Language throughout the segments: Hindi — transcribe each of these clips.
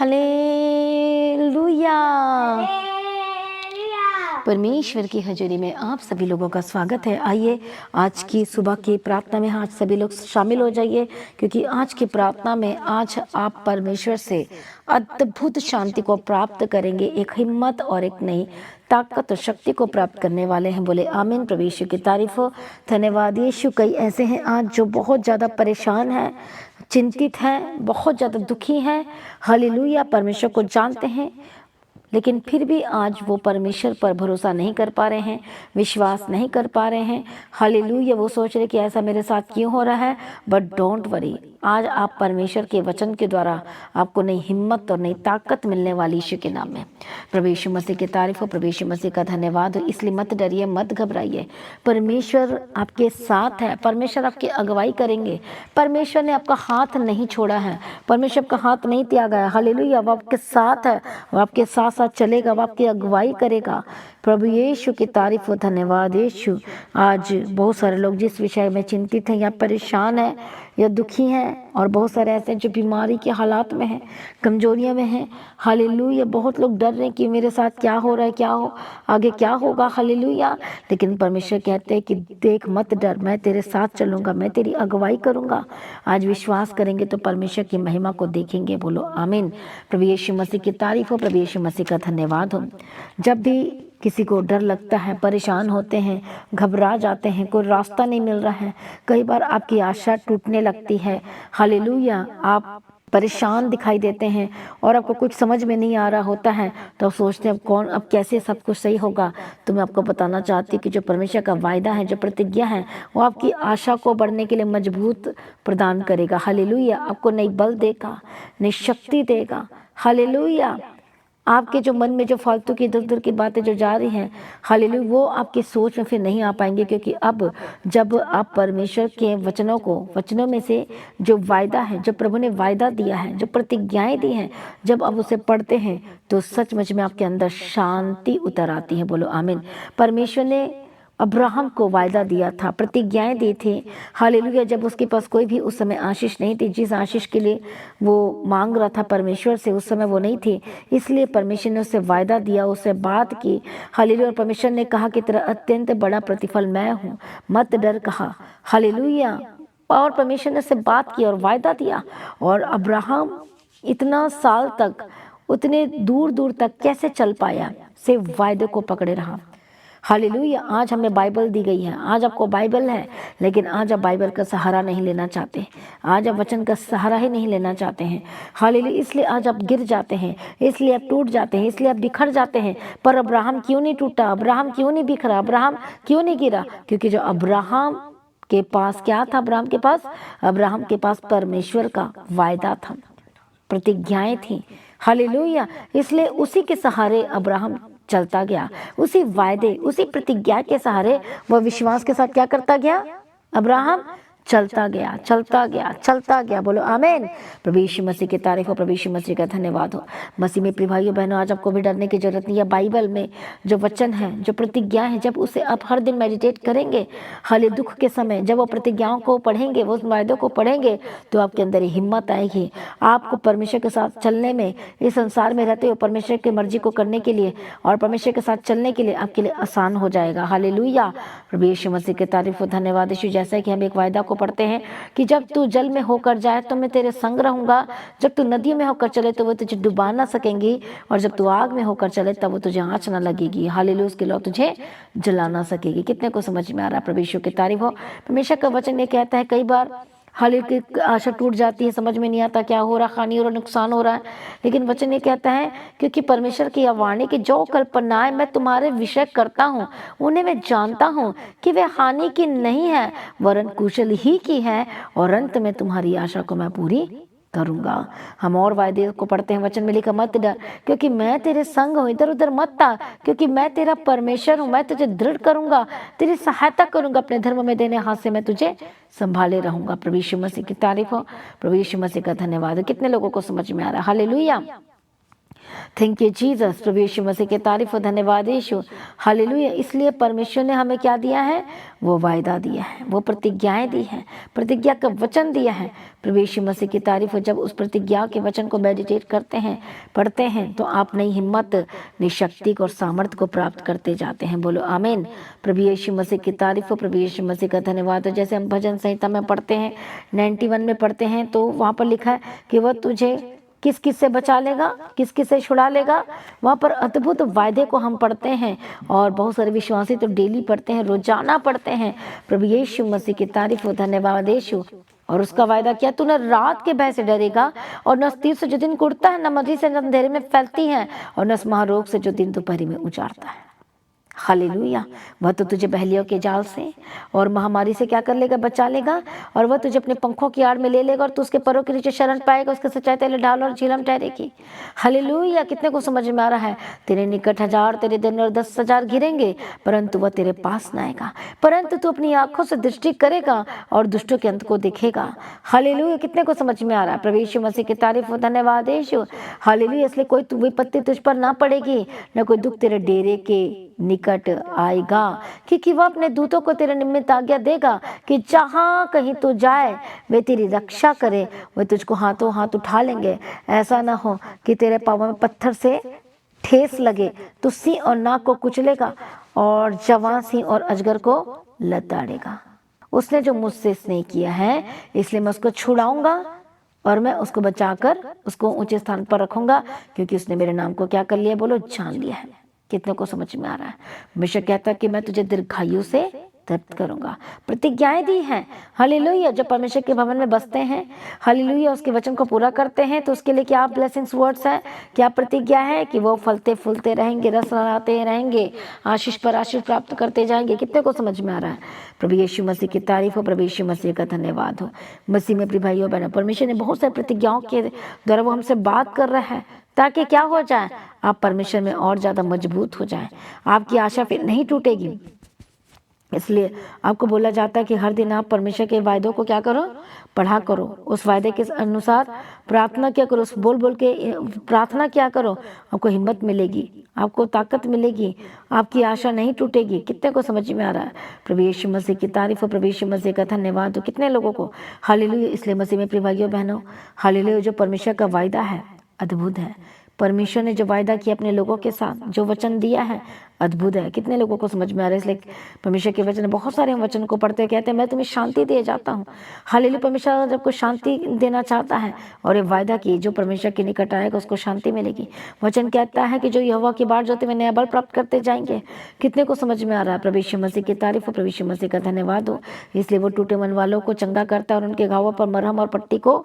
हालेलुया। परमेश्वर की हजूरी में आप सभी लोगों का स्वागत है। आइए आज की सुबह की प्रार्थना में आज सभी लोग शामिल हो जाइए, क्योंकि आज की प्रार्थना में आज आप परमेश्वर से अद्भुत शांति को प्राप्त करेंगे, एक हिम्मत और एक नई ताकत और शक्ति को प्राप्त करने वाले हैं। बोले आमीन। प्रभु यीशु की तारीफ हो। धन्यवाद यीशु। कई ऐसे हैं आज जो बहुत ज़्यादा परेशान हैं, चिंतित हैं, बहुत ज़्यादा दुखी हैं। हालेलुया। परमेश्वर को जानते हैं, लेकिन फिर भी आज वो परमेश्वर पर भरोसा नहीं कर पा रहे हैं, विश्वास नहीं कर पा रहे हैं। हालेलुया। वो सोच रहे कि ऐसा मेरे साथ क्यों हो रहा है। बट डोंट वरी, आज आप परमेश्वर के वचन के द्वारा आपको नई हिम्मत और नई ताकत मिलने वाली यीशु के नाम में। प्रभु यीशु मसीह की तारीफ हो। प्रभु यीशु मसीह का धन्यवाद हो। इसलिए मत डरिए, मत घबराइए। परमेश्वर आपके साथ है, परमेश्वर आपकी अगुवाई करेंगे। परमेश्वर ने आपका हाथ नहीं छोड़ा है, परमेश्वर आपका हाथ नहीं त्यागा है। हालेलुया। वो आपके साथ है, वो आपके साथ साथ चलेगा, वो आपकी अगुवाई करेगा। प्रभु यीशु की तारीफ हो। धन्यवाद यीशु। आज बहुत सारे लोग जिस विषय में चिंतित हैं या परेशान हैं या दुखी हैं, और बहुत सारे ऐसे जो बीमारी के हालात में हैं, कमजोरियों में हैं। हालेलुया। बहुत लोग डर रहे हैं कि मेरे साथ क्या हो रहा है, क्या हो आगे क्या होगा। हालेलुया। लेकिन परमेश्वर कहते हैं कि देख मत डर, मैं तेरे साथ चलूंगा, मैं तेरी अगुवाई करूंगा। आज विश्वास करेंगे तो परमेश्वर की महिमा को देखेंगे। बोलो आमीन। प्रभु यीशु मसीह की तारीफ हो। प्रभु यीशु मसीह का धन्यवाद हो। जब भी किसी को डर लगता है, परेशान होते हैं, घबरा जाते हैं, कोई रास्ता नहीं मिल रहा है, कई बार आपकी आशा टूटने लगती है। हालेलुया। आप परेशान दिखाई देते हैं और आपको कुछ समझ में नहीं आ रहा होता है, तो आप सोचते हैं अब कैसे सब कुछ सही होगा। तो मैं आपको बताना चाहती हूँ कि जो परमेश्वर का वायदा है, जो प्रतिज्ञा है, वो आपकी आशा को बढ़ने के लिए मजबूत प्रदान करेगा। हालेलुया। आपको नई बल देगा, नई शक्ति देगा। हालेलुया। आपके जो मन में जो फालतू की इधर उधर की बातें जो जा रही हैं, हालेलुया, वो आपकी सोच में फिर नहीं आ पाएंगे। क्योंकि अब जब आप परमेश्वर के वचनों में से जो वायदा है, जो प्रभु ने वायदा दिया है, जो प्रतिज्ञाएं दी हैं, जब आप उसे पढ़ते हैं तो सचमुच में आपके अंदर शांति उतर आती है। बोलो आमीन। परमेश्वर ने अब्राहम को वायदा दिया था, प्रतिज्ञाएं दी थी। हालेलुया। जब उसके पास कोई भी उस समय आशीष नहीं थी, जिस आशीष के लिए वो मांग रहा था परमेश्वर से, उस समय वो नहीं थी। इसलिए परमेश्वर ने उससे वायदा दिया, उससे बात की। हालेलुया। और परमेश्वर ने कहा कि तेरा अत्यंत बड़ा प्रतिफल मैं हूँ, मत डर कहा। हालेलुया। और परमेश्वर ने उससे बात की और वायदा दिया। और अब्राहम इतना साल तक, उतने दूर दूर तक कैसे चल पाया, सिर्फ वायदे को पकड़े रहा। हालेलुया। आज हमें बाइबल दी गई है, आज आपको बाइबल है, लेकिन आज आप बाइबल का सहारा नहीं लेना चाहते, आज आप वचन का सहारा ही नहीं लेना चाहते हैं। हालेलुया। इसलिए आज आप गिर जाते हैं, इसलिए आप टूट जाते हैं, इसलिए आप बिखर जाते हैं। पर अब्राहम क्यों नहीं टूटा, अब्राहम क्यों नहीं बिखरा, अब्राहम क्यों नहीं गिरा? क्योंकि जो अब्राहम के पास क्या था, अब्राहम के पास परमेश्वर का वायदा था, प्रतिज्ञाएं थी। हालेलुया। इसलिए उसी के सहारे अब्राहम चलता गया, उसी वायदे, उसी प्रतिज्ञा के सहारे वह विश्वास के साथ क्या करता गया, अब्राहम चलता गया, चलता गया, चलता गया। बोलो आमीन। प्रभु यीशु मसीह की तारीफ हो। प्रभु यीशु मसीह का धन्यवाद हो। मसीह में प्रिय भाइयों बहनों, आज आपको भी डरने की जरूरत नहीं है। बाइबल में जो वचन है, जो प्रतिज्ञा है, जब उसे आप हर दिन मेडिटेट करेंगे, हाले दुख के समय जब वो प्रतिज्ञाओं को पढ़ेंगे, वो वायदों को पढ़ेंगे, तो आपके अंदर हिम्मत आएगी। आपको परमेश्वर के साथ चलने में, इस संसार में रहते हुए परमेश्वर की मर्जी को करने के लिए और परमेश्वर के साथ चलने के लिए आपके लिए आसान हो जाएगा। हालेलुया। प्रभु यीशु मसीह की तारीफ हो। धन्यवाद यीशु। जैसा कि हम एक वायदा को पढ़ते हैं कि जब तू जल में होकर जाए तो मैं तेरे संग रहूंगा, जब तू नदियों में होकर चले तो वो तुझे डुबा ना सकेंगी, और जब तू आग में होकर चले तब वो तुझे आँच ना लगेगी। हालेलुया। उसके लौ तुझे जला ना सकेगी। कितने को समझ में आ रहा है? प्रभु यीशु की तारीफ हो। परमेश्वर का वचन ये कहता है, कई बार हालेलुया की आशा टूट जाती है, समझ में नहीं आता क्या हो रहा, हानि हो रहा, नुकसान हो रहा है, लेकिन वचन ये कहता है क्योंकि परमेश्वर की यह वाणी की जो कल्पनाएं मैं तुम्हारे विषय करता हूँ, उन्हें मैं जानता हूँ कि वे हानि की नहीं है, वरन कुशल ही की है, और अंत में तुम्हारी आशा को मैं पूरी करूंगा। हम और वायदे को पढ़ते हैं, वचन में लिखा, मत डर क्योंकि मैं तेरे संग हूँ, इधर उधर मत था क्योंकि मैं तेरा परमेश्वर हूँ, मैं तुझे दृढ़ करूंगा, तेरी सहायता करूंगा, अपने धर्म में देने हाथ से मैं तुझे संभाले रहूंगा। प्रभु यीशु मसीह की तारीफ हो। प्रभु यीशु मसीह का धन्यवाद। कितने लोगों को समझ में आ रहा है? हालेलुया। Thank you Jesus. प्रभु यीशु मसीह की तारीफ और धन्यवाद यीशु। हालेलुया। इसलिए परमेश्वर ने हमें क्या दिया है? वो वायदा दिया है, वो प्रतिज्ञाएं दी हैं, प्रतिज्ञा का वचन दिया है। प्रभु यीशु मसीह की तारीफ हो। जब उस प्रतिज्ञा के वचन को मेडिटेट करते हैं, पढ़ते हैं, तो आप नई हिम्मत, नई शक्ति और सामर्थ्य को प्राप्त करते जाते हैं। बोलो आमीन। प्रभु यीशु मसीह की तारीफ हो। प्रभु यीशु मसीह का धन्यवाद हो। जैसे हम भजन संहिता में पढ़ते हैं, 91 में पढ़ते हैं, तो वहाँ पर लिखा है कि वह तुझे किस किस से बचा लेगा, किस किस से छुड़ा लेगा। वहाँ पर अद्भुत वायदे को हम पढ़ते हैं और बहुत सारे विश्वासी तो डेली पढ़ते हैं, रोजाना पढ़ते हैं। प्रभु यीशु मसीह की तारीफ हो, धन्यवाद यीशु। और उसका वायदा किया, तू न रात के भय से डरेगा और न तीर से जो दिन कुड़ता है, न मधी से न अंधेरे में फैलती है, और न महारोग से जो दिन दोपहरी में उजाड़ता है। हालेलुया। वह तो तुझे बहलियों के जाल से और महामारी से क्या कर लेगा? बचा लेगा। और वह तुझे अपने पंखों की आड़ में ले लेगा और तू उसके परों के नीचे शरण पाएगा। उसके सच्चाई तेरे ढाल और झीलम ठहरेगी। हालेलुया। कितने को समझ में आ रहा है? तेरे निकट 1000 तेरे दिन और 10,000 घिरेंगे, परंतु वह तेरे पास न आएगा। परंतु तू अपनी आंखों से दृष्टि करेगा और दुष्टों के अंत को देखेगा। हालेलुया। कितने को समझ में आ रहा है? प्रभु यीशु मसीह की तारीफ हो, धन्यवाद यीशु। हालेलुया। इसलिए कोई विपत्ति तुझ पर ना पड़ेगी, न कोई दुख तेरे डेरे के निकट आएगा, क्योंकि वह अपने दूतों को तेरे निमित्त आज्ञा देगा कि जहां कहीं तू जाए वे तेरी रक्षा करे। वे तुझको हाथों हाथ उठा लेंगे, ऐसा ना हो कि तेरे पाँव में पत्थर से ठेस लगे। तू सिंह और नाग को कुचलेगा और जवान सिंह और अजगर को लताड़ेगा। उसने जो मुझसे स्नेह किया है, इसलिए मैं उसको छुड़ाऊंगा और मैं उसको बचाकर उसको ऊंचे स्थान पर रखूंगा, क्योंकि उसने मेरे नाम को क्या कर लिया? बोलो, जान लिया है। कितने को समझ में आ रहा है? हमेशा कहता कि मैं तुझे दीर्घायु से तृप्त करूंगा। प्रतिज्ञाएं दी हैं। हालेलुया। जब परमेश्वर के भवन में बसते हैं, हालेलुया, उसके वचन को पूरा करते हैं, तो उसके लिए क्या ब्लेसिंग्स वर्ड्स है, क्या प्रतिज्ञा है? कि वो फलते फूलते रहेंगे, रस लाते रहेंगे, आशीष पर आशीष प्राप्त करते जाएंगे। कितने को समझ में आ रहा है? प्रभु यीशु मसीह की तारीफ हो। प्रभु यीशु मसीह का धन्यवाद हो। मसीह में प्रिय भाइयों बहनों, परमेश्वर ने बहुत सारी प्रतिज्ञाओं के द्वारा वो हमसे बात कर रहा है, ताकि क्या हो जाए? आप परमेश्वर में और ज्यादा मजबूत हो जाएं। आपकी आशा फिर नहीं टूटेगी। इसलिए आपको बोला जाता है कि हर दिन आप परमेश्वर के वायदों को क्या करो? पढ़ा करो। उस वायदे के अनुसार प्रार्थना क्या करो? उस बोल बोल के प्रार्थना क्या करो? आपको हिम्मत मिलेगी, आपको ताकत मिलेगी, आपकी आशा नहीं टूटेगी। कितने को समझ में आ रहा है? प्रभु यीशु मसीह की तारीफ हो। प्रभु यीशु मसीह का धन्यवाद हो। कितने लोगों को? हालेलुया। इसलिए मसीह में प्रिय भाइयों बहनों, हालेलुया, जो परमेश्वर का वायदा है अद्भुत है। परमेश्वर ने जो वायदा किया अपने लोगों के साथ, जो वचन दिया है, अद्भुत है। कितने लोगों को समझ में आ रहा है? इसलिए परमेश्वर के वचन, बहुत सारे हम वचन को पढ़ते हैं, कहते हैं मैं तुम्हें शांति दे जाता हूँ। हालेलुया। परमेश्वर जब को शांति देना चाहता है और ये वायदा की, जो परमेश्वर के निकट आएगा उसको शांति मिलेगी। वचन कहता है कि जो यहोवा की बाट जोते हुए नया बल प्राप्त करते जाएंगे। कितने को समझ में आ रहा है? प्रभु यीशु मसीह की तारीफ हो। प्रभु यीशु मसीह का धन्यवाद हो। इसलिए वो टूटे मन वालों को चंगा करता है और उनके घावों पर मरहम और पट्टी को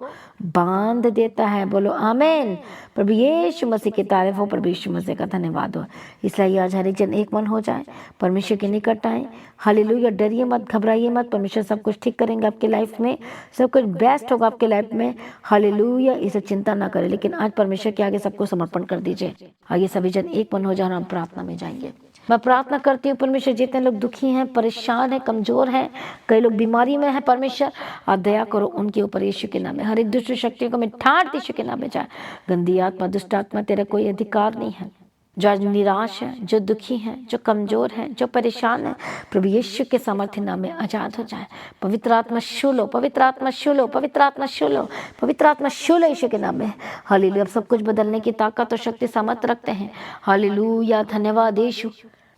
बांध देता है। बोलो आमीन। प्रभु यीशु मसीह की तारीफ हो। प्रभु यीशु मसीह का धन्यवाद हो। इसलिए आज हर एक जन एक मन हो जाए, परमेश्वर के निकट आए। हालेलुया। डरिए मत, घबराइए मत। परमेश्वर सब कुछ ठीक करेंगे आपके लाइफ में, सब कुछ बेस्ट होगा आपके लाइफ में। हालेलुया। इसे चिंता ना करें, लेकिन आज परमेश्वर के आगे सबको समर्पण कर दीजिए। आइए सभी जन एक मन हो जाए, हम प्रार्थना में जाएंगे। मैं प्रार्थना करती हूँ परमेश्वर, जितने लोग दुखी हैं, परेशान हैं, कमजोर हैं, कई लोग बीमारी में हैं, परमेश्वर आप दया करो उनके ऊपर यीशु के नाम में। हर एक दुष्ट शक्तियों को मैं ठाड़ यीशु के नाम में जाए। गंदी आत्मा, दुष्ट आत्मा, तेरा कोई अधिकार नहीं है। जो आज निराश है, जो दुखी है, जो कमजोर है, जो परेशान है, प्रभु यीशु के सामर्थ्य नाम में आजाद हो जाए। पवित्र आत्मा शूलो, पवित्र आत्मा शूलो, पवित्र आत्मा शूलो, पवित्र आत्मा शूलो यीशु के नाम में। हालेलुया। अब सब कुछ बदलने की ताकत और शक्ति सामर्थ रखते हैं। हालेलुया। धन्यवाद यीशु।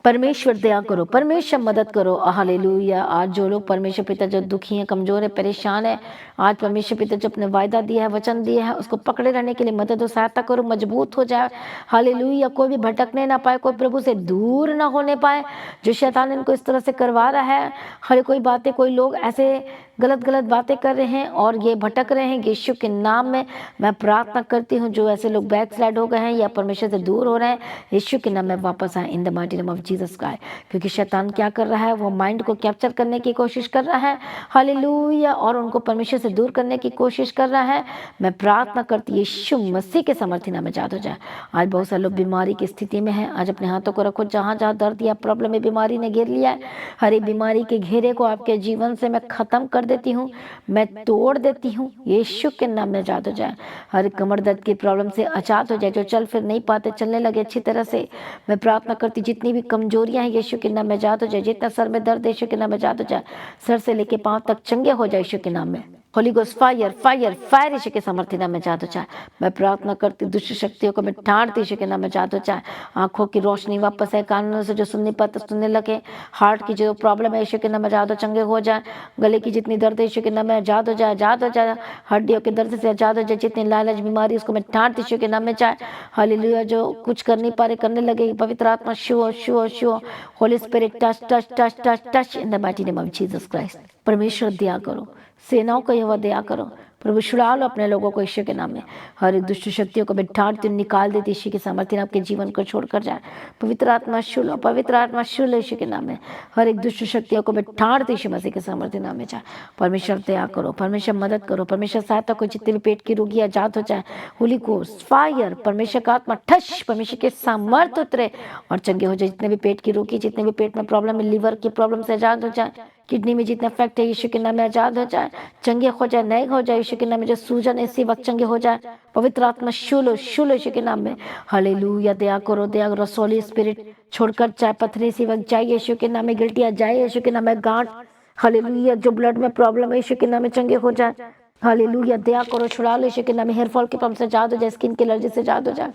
परमेश्वर दया करो, परमेश्वर मदद करो। हालेलुया। आज जो लोग परमेश्वर पिता जो दुखी हैं, कमजोर है, परेशान है, आज परमेश्वर पिता जो अपने वायदा दिया है, वचन दिया है, उसको पकड़े रहने के लिए मदद और सहायता करो, मजबूत हो जाए। हालेलुया। कोई भी भटकने ना पाए, कोई प्रभु से दूर ना होने पाए। जो शैतान इनको इस तरह से करवा रहा है, हर कोई बातें, कोई लोग ऐसे गलत गलत बातें कर रहे हैं और ये भटक रहे हैं, यीशु के नाम में मैं प्रार्थना करती हूँ। जो ऐसे लोग बैक स्लाइड हो गए हैं या परमेश्वर से दूर हो रहे हैं, यीशु के नाम में वापस आए in the mighty name of Jesus Christ. क्योंकि शैतान क्या कर रहा है? वो माइंड को कैप्चर करने की कोशिश कर रहा है। हालेलुया। और उनको परमेश्वर से दूर करने की कोशिश कर रहा है। मैं प्रार्थना करती हूँ यीशु मसीह के सामर्थ्य नाम में आजाद हो जाए। आज बहुत सारे लोग बीमारी की स्थिति में हैं। आज अपने हाथों को रखो जहाँ जहाँ दर्द या प्रॉब्लम में बीमारी ने घेर लिया है। हर एक बीमारी के घेरे को आपके जीवन से मैं खत्म कर कर देती हूँ, मैं तोड़ देती हूँ, यीशु के नाम में आजाद हो जाए। हर कमर दर्द की प्रॉब्लम से आजाद हो जाए, जो चल फिर नहीं पाते, चलने लगे अच्छी तरह से। मैं प्रार्थना करती जितनी भी कमजोरियां हैं यीशु के नाम में आजाद हो जाए। जितना सर में दर्द यीशु के नाम में आजाद हो जाए, सर से लेके पांव तक चंगे हो जाए यीशु के नाम में। Holy ghost fire fire fire यीशु के सामर्थ्य नाम में आजाद हो जाए। मैं प्रार्थना करती दुष्ट शक्तियों को मैं डांटती यीशु के नाम में आजाद हो जाए। आंखों की रोशनी वापस है, कानों से जो सुनने पाते सुनने लगे, हार्ट की जो प्रॉब्लम है यीशु के नाम में आजाद हो, चंगे हो जाए। गले की जितनी दर्द है यीशु के नाम में आजाद हो जाए, आजाद हो जाए। हड्डियों के दर्द से आजाद हो जाए, जितनी लालच बीमारी उसको मैं डांटती यीशु के नाम में जाए। हालेलुया। जो कुछ कर नहीं पा रहे करने लगे, पवित्र आत्मा show show show, Holi spirit touch touch touch touch touch in the mighty name of Jesus Christ. परमेश्वर दया करो, सेनाओं को यहोवा दया करो। प्रभु छुड़ा लो अपने लोगों को यीशु के नाम में। हर एक दुष्ट शक्तियों को मैं डांटती हूँ, निकाल देती यीशु की सामर्थ्य आपके जीवन को छोड़कर जाए। पवित्र आत्मा छू लो, पवित्र आत्मा छू लो यीशु के नाम में। हर एक दुष्ट शक्तियों को मैं डांटती यीशु मसीह के सामर्थ्य नाम में जाए। परमेश्वर दया करो, परमेश्वर मदद करो, परमेश्वर सहायता को। जितने भी पेट की रोगी आजाद हो जाए, होली गोस्ट फायर, परमेश्वर का आत्मा ठश, परमेश्वर के सामर्थ्य उतरे और चंगे हो जाए। जितने भी पेट की रोगी, जितने भी पेट में प्रॉब्लम है, लीवर की प्रॉब्लम से आजाद हो जाए। किडनी में जितना इफेक्ट है यीशु के नाम में आजाद हो जाए, चंगे हो जाए, नए हो जाए यीशु के नाम में। जो सूजन इसी वक्त चंगे हो जाए। पवित्र आत्मा शूलो यीशु के नाम में। हालेलुया। दया करो, दया करो। रसोली स्पिरिट छोड़कर चाहे पत्थरी इसी वक्त जाए यीशु के नाम में। गिल्टियां जाए यीशु के नाम में। गांठ हालेलुया, जो ब्लड में प्रॉब्लम है यीशु के नाम में चंगे हो जाए। हालेलुया। दया करो, छुड़ा लो यीशु के नाम में। हेयर फॉल के प्रॉब्लम से आजाद हो जाए, स्किन की एलर्जी से आजाद हो जाए।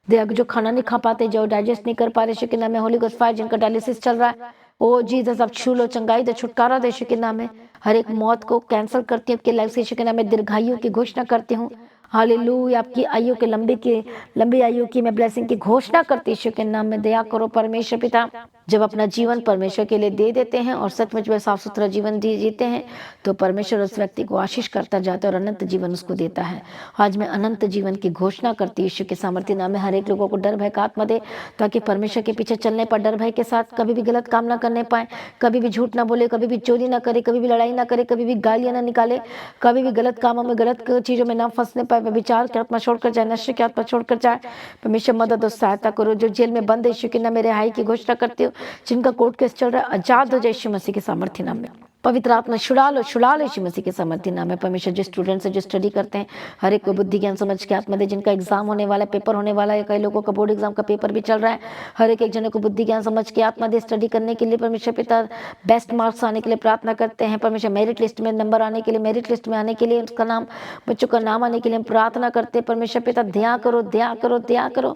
दया, जो खाना नहीं खा पाते, जो डाइजेस्ट नहीं कर पा रहे यीशु के नाम में। होली गोस्ट फायर, जिनका डायलिसिस चल रहा है, ओ जीसस अब छू लो, चंगाई दे, छुटकारा दे यीशु के नाम में। हर एक मौत को कैंसिल करती हूँ आपकी लाइफ से यीशु के नाम में। दीर्घायु की घोषणा करती हूँ। हालेलुया। आपकी आयु के लंबी आयु की मैं ब्लेसिंग की घोषणा करती यीशु के नाम में। दया करो परमेश्वर पिता। जब अपना जीवन परमेश्वर के लिए दे देते हैं और सचमुच में साफ सुथरा जीवन जीते हैं, तो परमेश्वर उस व्यक्ति को आशीष करता जाता है और अनंत जीवन उसको देता है। आज मैं अनंत जीवन की घोषणा करती यीशु के सामर्थ्य नाम में। हर एक लोगों को डर भय का आत्मा दे, ताकि परमेश्वर के पीछे चलने पर डर भय के साथ कभी भी गलत काम ना करने पाए, कभी भी झूठ ना बोले, कभी भी चोरी ना करे, कभी भी लड़ाई ना करे, कभी भी गालियां ना निकाले, कभी भी गलत कामों में, गलत चीजों में ना फंसने पाए। विचार की आत्मा छोड़कर जाए, नशे की आत्मा छोड़कर जाए। परमेश्वर मदद और सहायता करो। जो जेल में बंद है यीशु के नाम में रिहाई की घोषणा करती हूँ। जिनका कोर्ट केस चल रहा है, आजाद हो जाए यीशु मसीह के सामर्थ्य नाम में। पवित्र आत्मा छुड़ा लो यीशु मसीह के सामर्थ्य नाम में। परमेश्वर जो स्टूडेंट्स जो स्टडी करते हैं, हर एक को बुद्धि ज्ञान समझ के आत्मा दे। जिनका एग्जाम होने वाला है, पेपर होने वाला है, कई लोगों का बोर्ड एग्जाम का पेपर भी चल रहा है, हर एक जने को बुद्धि ज्ञान समझ के आत्मा दे स्टडी करने के लिए। परमेश्वर पिता बेस्ट मार्क्स आने के लिए प्रार्थना करते हैं। परमेश्वर मेरिट लिस्ट में नंबर आने के लिए, मेरिट लिस्ट में आने के लिए, उसका नाम, बच्चों का नाम आने के लिए हम प्रार्थना करते हैं। परमेश्वर पिता दया करो, दया करो, दया करो।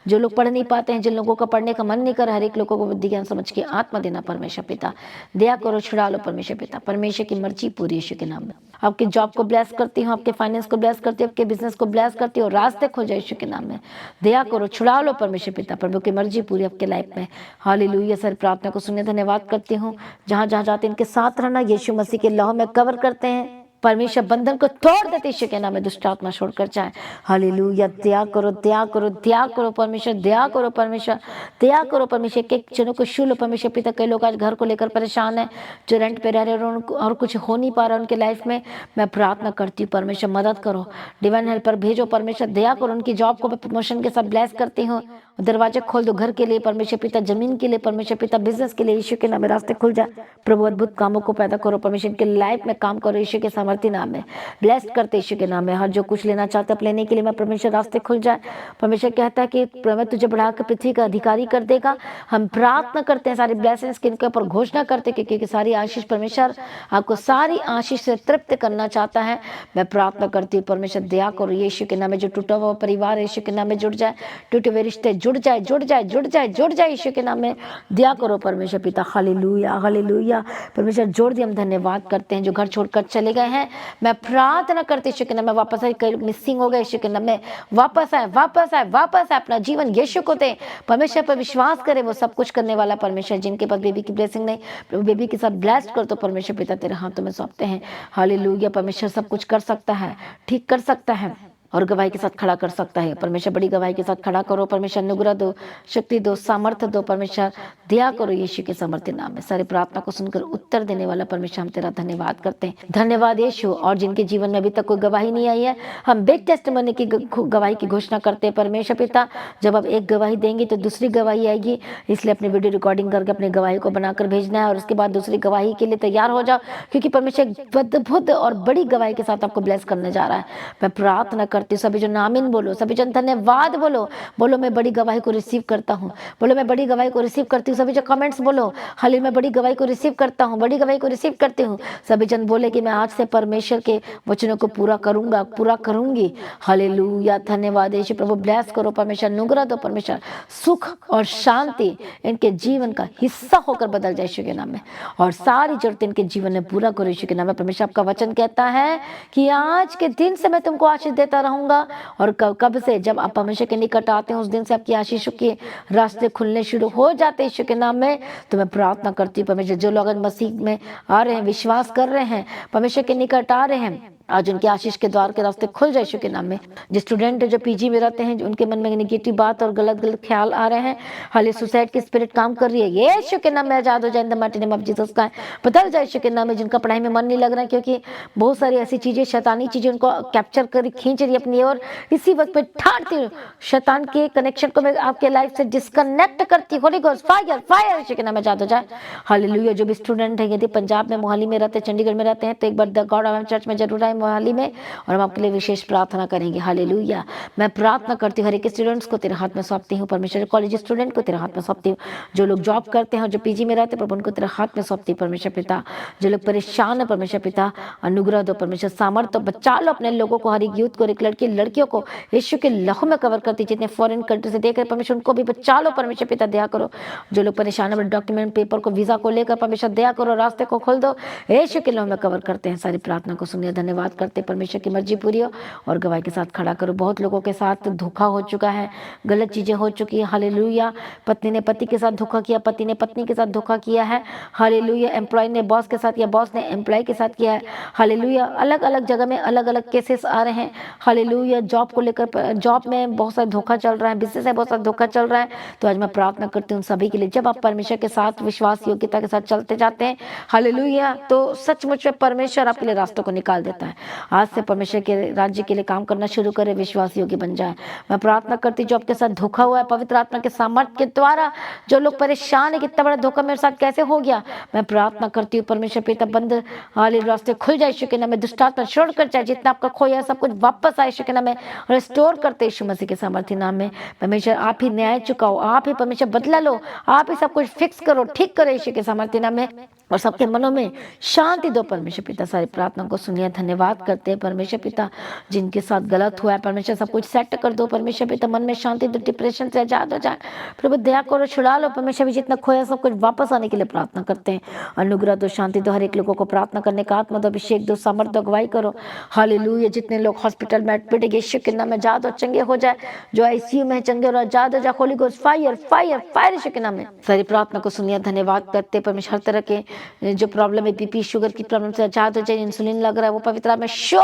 जो लोग पढ़ नहीं पाते हैं, जिन लोगों का पढ़ने का मन नहीं कर, हर एक लोगों को बुद्धि ज्ञान समझ के आत्मा देना। परमेश्वर पिता दया करो, छुड़ा लो परमेश्वर पिता। परमेश्वर की मर्जी पूरी यीशु के नाम में। आपके जॉब को ब्लेस करती हूँ, आपके फाइनेंस को ब्लेस करती हूँ, आपके बिजनेस को ब्लेस करती हूँ। रास्ते खोल जाए यीशु के नाम में। दया करो, छुड़ा लो परमेश्वर पिता। प्रभु की मर्जी पूरी आपके लाइफ में। हालेलुया। सर प्रार्थना को सुनने धन्यवाद करती हूँ। जहाँ जहाँ जाते हैं इनके साथ रहना, यीशु मसीह के लहू में कवर करते हैं। परमेश्वर बंधन को तोड़ देते यीशु के नाम में। दुष्ट आत्मा छोड़कर जाए। हालेलुया। दया करो, दया करो, दया करो परमेश्वर, दया करो परमेश्वर, दया करो परमेश्वर। के जनों को छू लो परमेश्वर पिता। कई लोग आज घर को लेकर परेशान है, जो रेंट पे रह रहे हैं और कुछ हो नहीं पा रहा उनके लाइफ में। मैं प्रार्थना करती हूँ परमेश्वर मदद करो, डिवाइन हेल्पर भेजो परमेश्वर। दया करो, उनकी जॉब को प्रमोशन के साथ ब्लेस करती हूँ। दरवाजे खोल दो घर के लिए परमेश्वर पिता, जमीन के लिए परमेश्वर पिता, बिजनेस के लिए यीशु के नाम में। रास्ते खुल जाए प्रभु। अद्भुत कामों को पैदा करो परमेश्वर, इनके लाइफ में काम करो यीशु के सामर्थ्य नाम में। ब्लेस्ड करते यीशु के नाम में। हर जो कुछ लेना चाहते हैं लेने के लिए मैं परमेश्वर रास्ते खुल जाए। परमेश्वर कहता है कि मैं तुझे बढ़ाकर पृथ्वी का अधिकारी कर देगा। हम प्रार्थना करते हैं सारी ब्लेसिंग्स के इनके ऊपर घोषणा करते हैं, क्योंकि सारी आशीष परमेश्वर आपको सारी आशीष से तृप्त करना चाहता है। मैं प्रार्थना करती हूँ परमेश्वर दया करो यीशु के नाम में। जो टूटा हुआ परिवार यीशु के नाम में जुड़ जाए, टूटे हुए रिश्ते जुड़ जाए, जुड़ जाए, जुड़ जाए, जुड़ जाए यीशु के नाम में। दया करो परमेश्वर पिता। Hallelujah, hallelujah. परमेश्वर जोड़ दिए हम धन्यवाद करते हैं। जो घर छोड़कर चले गए हैं, मैं प्रार्थना करते यीशु के नाम में वापस आए। कई मिसिंग हो गए यीशु के नाम में, वापस आए, वापस आए, वापस आए। अपना जीवन यीशु को दे। परमेश्वर पर विश्वास करे, वो सब कुछ करने वाला परमेश्वर। जिनके पास बेबी की ब्लेसिंग नहीं, बेबी के साथ ब्लेस्ड कर दो परमेश्वर पिता, तेरे हाथों में सौंपते हैं। हालेलुया। परमेश्वर सब कुछ कर सकता है, ठीक कर सकता है। और गवाही के साथ खड़ा कर सकता है। परमेश्वर बड़ी गवाही के साथ खड़ा करो, परमेश्वर अनुग्रह दो, शक्ति दो, सामर्थ्य दो, परमेश्वर दया करो यीशु के समर्थी नाम में। सारी प्रार्थना को सुनकर उत्तर देने वाला परमेश्वर हम तेरा धन्यवाद करते हैं। धन्यवाद यीशु। और जिनके जीवन में अभी तक कोई गवाही नहीं आई है, हम बिग टेस्टिमनी की गवाही की घोषणा करते हैं परमेश्वर पिता। जब आप एक गवाही देंगे तो दूसरी गवाही आएगी, इसलिए अपनी वीडियो रिकॉर्डिंग करके अपनी गवाही को बनाकर भेजना है और उसके बाद दूसरी गवाही के लिए तैयार हो जाओ, क्योंकि परमेश्वर अद्भुत और बड़ी गवाही के साथ आपको ब्लेस करने जा रहा है। मैं प्रार्थना करती हूँ सभी जन आमीन बोलो, सभी जन धन्यवाद बोलो, बोलो मैं बड़ी गवाही को रिसीव करता हूँ, बोलो मैं बड़ी गवाही को रिसीव करती हूँ। सभी जन कमेंट्स बोलो, हाली मैं बड़ी गवाही को रिसीव करता हूँ, बड़ी गवाही को रिसीव करती हूँ। सभी जन बोले कि मैं आज से परमेश्वर के वचनों को पूरा करूंगा, पूरा करूंगी। हालेलुया, धन्यवाद यीशु। प्रभु ब्लेस करो, परमेश्वर अनुग्रह दो, परमेश्वर सुख और शांति इनके जीवन का हिस्सा होकर बदल जाए यीशु के नाम में, और सारी जरूरत इनके जीवन में पूरा करो यीशु के नाम में। परमेश्वर आपका वचन कहता है कि आज के दिन से मैं तुमको आशीष देता रहूंगा, और कब से, जब आप परमेश्वर के निकट आते हैं उस दिन से आपकी आशीषों के रास्ते खुलने शुरू हो जाते हैं यीशु के नाम में। तो मैं प्रार्थना करती हूँ परमेश्वर, जो लोग मसीह में आ रहे हैं, विश्वास कर रहे हैं, परमेश्वर के निकट आ रहे हैं, आज उनके आशीष के द्वार के रास्ते खुल जाए यीशु के नाम में। जो स्टूडेंट जो पीजी में रहते हैं, उनके मन में नेगेटिव बात और गलत गलत ख्याल आ रहे हैं, हाल सुसाइड की स्पिरिट काम कर रही है, ये यीशु के नाम में आजाद हो जाए in the mighty name of Jesus का। बदल जाए यीशु के नाम में। जिनका पढ़ाई में मन नहीं लग रहा है, क्योंकि बहुत सारी ऐसी चीजें, शैतानी चीजें उनको कैप्चर कर खींच रही है अपनी ओर, इसी वक्त पे ठाड़ती हूँ शैतान के कनेक्शन को मैं आपके लाइफ से डिस्कनेक्ट करती हूँ। होली गोस्ट फायर, फायर यीशु के नाम में आजाद हो जाए। हालेलुया। जो भी स्टूडेंट है, यदि पंजाब में, मोहाली में रहते हैं, चंडीगढ़ में रहते हैं, तो एक बार द गॉड ऑफ चर्च में जरूर आए मोहाली में, और हम आपके लिए विशेष प्रार्थना करेंगे। हालेलुया। मैं प्रार्थना करती हूँ, हर एक स्टूडेंट्स को तेरे हाथ में सौंपती हूँ परमेश्वर, कॉलेज स्टूडेंट को तेरे हाथ में सौंपती हूँ, जो लोग जॉब करते हैं, जो पीजी में रहते हैं, प्रभु उनको तेरे हाथ में सौंपती हूँ परमेश्वर पिता। जो लोग परेशान है परमेश्वर पिता, अनुग्रह दो परमेश्वर, सामर्थ्य बचा लो अपने लोगों को, हर एक यूथ को, हर एक लड़की लड़कियों को यीशु के लहू में कवर करती। जितने फॉरेन कंट्री से देख रहे परमेश्वर, उनको भी बचा लो परमेश्वर पिता, दया करो। जो लोग परेशान है डॉक्यूमेंट पेपर को, वीजा को लेकर, परमेश्वर दया करो, रास्ते को खोल दो, यीशु के लहू में कवर करते हैं। सारी प्रार्थना को सुनिए, धन्यवाद करते परमेश्वर की मर्जी पूरी हो और गवाही के साथ खड़ा करो। बहुत लोगों के साथ धोखा हो चुका है, गलत चीजें हो चुकी है। हालेलुया। पत्नी ने पति के साथ धोखा किया, पति ने पत्नी के साथ धोखा किया है। हालेलुया। एम्प्लॉय ने बॉस के साथ या बॉस ने एम्प्लॉय के साथ किया है। हालेलुया। अलग अलग जगह में अलग अलग केसेस आ रहे हैं। हालेलुया। जॉब को लेकर, जॉब में बहुत सारा धोखा चल रहा है, बिजनेस में बहुत सारा धोखा चल रहा है। तो आज मैं प्रार्थना करती हूँ सभी के लिए, जब आप परमेश्वर के साथ विश्वास योग्यता के साथ चलते जाते हैं, हालेलुया, तो सचमुच में परमेश्वर आपके लिए रास्तों को निकाल देता है। आज से परमेश्वर के राज्य के लिए काम करना शुरू करे, विश्वास योग्य बन जाए। मैं प्रार्थना करती हूँ जो आपके साथ धोखा हुआ है, पवित्र आत्मा के सामर्थ्य के द्वारा जो लोग परेशान है, कितना बड़ा धोखा मेरे साथ कैसे हो गया, मैं प्रार्थना करती हूँ परमेश्वर पिता, बंद हाले रास्ते खुल जाए यीशु के नाम में। दुष्ट आत्मा छोड़ कर जाए, जितना आपका खोया सब कुछ वापस आए यीशु के नाम में, रिस्टोर करते यीशु मसीह के सामर्थ्य नाम में। परमेश्वर आप ही न्याय चुकाओ, आप ही परमेश्वर बदला लो, आप ही सब कुछ फिक्स करो, ठीक करो यीशु के सामर्थ्य नाम में, और सबके मनों में शांति दो परमेश्वर पिता। सारी प्रार्थना को सुनिए, धन्यवाद करते हैं परमेश्वर पिता। जिनके साथ गलत हुआ है परमेश्वर, सब कुछ सेट कर दो परमेश्वर पिता, मन में शांति दो, डिप्रेशन से आजाद हो जाए प्रभु, दया करो, छुड़ा लो परमेश्वर। जितना खोया सब कुछ वापस आने के लिए प्रार्थना करते हैं। अनुग्रह दो, शांति दो, हर एक लोगों को प्रार्थना करने का आत्मा दो, अभिषेक दो, सामर्थ दो, अगुवाई करो। हालेलुया। जितने लोग हॉस्पिटल में एडमिट है, यीशु के नाम में आजाद हो, चंगे हो जाए। जो आईसीयू में चंगे और आजाद हो जाए। Holy ghost fire, fire, fire यीशु के नाम में। सारी प्रार्थना को सुनिए, धन्यवाद करते परमेश्वर। हर तरह के जो प्रॉब्लम है, बीपी शुगर की प्रॉब्लम से आजाद हो जाए। इंसुलिन लग रहा है वो पवित्र में शो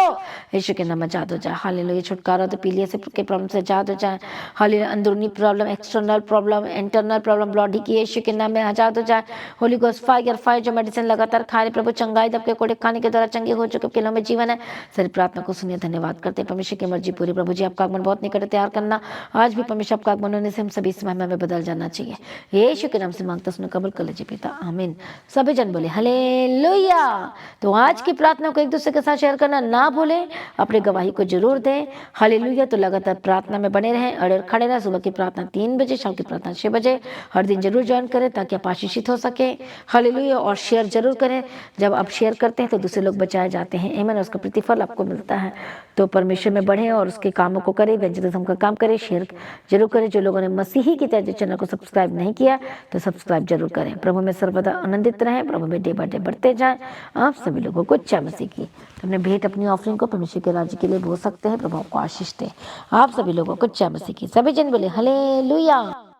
यीशु के नाम में आजाद हो जाए। हालेलुया। छुटकारा तो पीलिया के प्रॉब्लम से आजाद हो जाए। हालेलुया। अंदरूनी problem, external problem, internal problem body की यीशु के नाम में आजाद हो जाए। Holy ghost fire, fire. जो मेडिसिन लगातार खा रहे प्रभु, चंगाई दब के कोड़े खाने के द्वारा चंगे हो चुके किलो में जीवन है। सारी प्रार्थना को सुनिए, धन्यवाद करते परमेश्वर की मर्जी पूरी। प्रभु जी आपका आगमन बहुत निकट तैयार करना, आज भी परमेश्वर आपका आगमन होने से हम सभी इस महिमा में बदल जाना चाहिए। यीशु के नाम से मांगता सुनो, कबूल कर लीजिए पिता, आमीन। सभी जन बोले हालेलुया। तो आज की प्रार्थना को एक दूसरे के साथ शेयर करना ना भूलें, अपने गवाही को जरूर दें। हालेलुया। तो लगातार प्रार्थना में बने रहें, अड़े खड़े रहें। सुबह की प्रार्थना 3 बजे, शाम की प्रार्थना 6 बजे, हर दिन जरूर ज्वाइन करें ताकि आप आशीषित हो सके। हालेलुया। और शेयर जरूर करें, जब आप शेयर करते हैं तो दूसरे लोग बचाए जाते हैं, आमीन। उसका प्रतिफल आपको मिलता है। तो परमेश्वर में बढ़े और उसके कामों को करें, इवेंजलिज्म का काम करें, शेयर जरूर करें। जो लोगों ने मसीही की तरह चैनल को सब्सक्राइब नहीं किया तो सब्सक्राइब जरूर करें। प्रभु में सर्वदा आनंदित रहें, प्रभु में डे बाय डे बढ़ते जाएं। आप सभी लोगों को जय मसीह की। अपने भेंट, अपनी ऑफरिंग को परमेश्वर के राज्य के लिए बोल सकते हैं। प्रभु आपको आशीष दे। आप सभी लोगों को जय मसीह की। सभी जन बोले हालेलुया।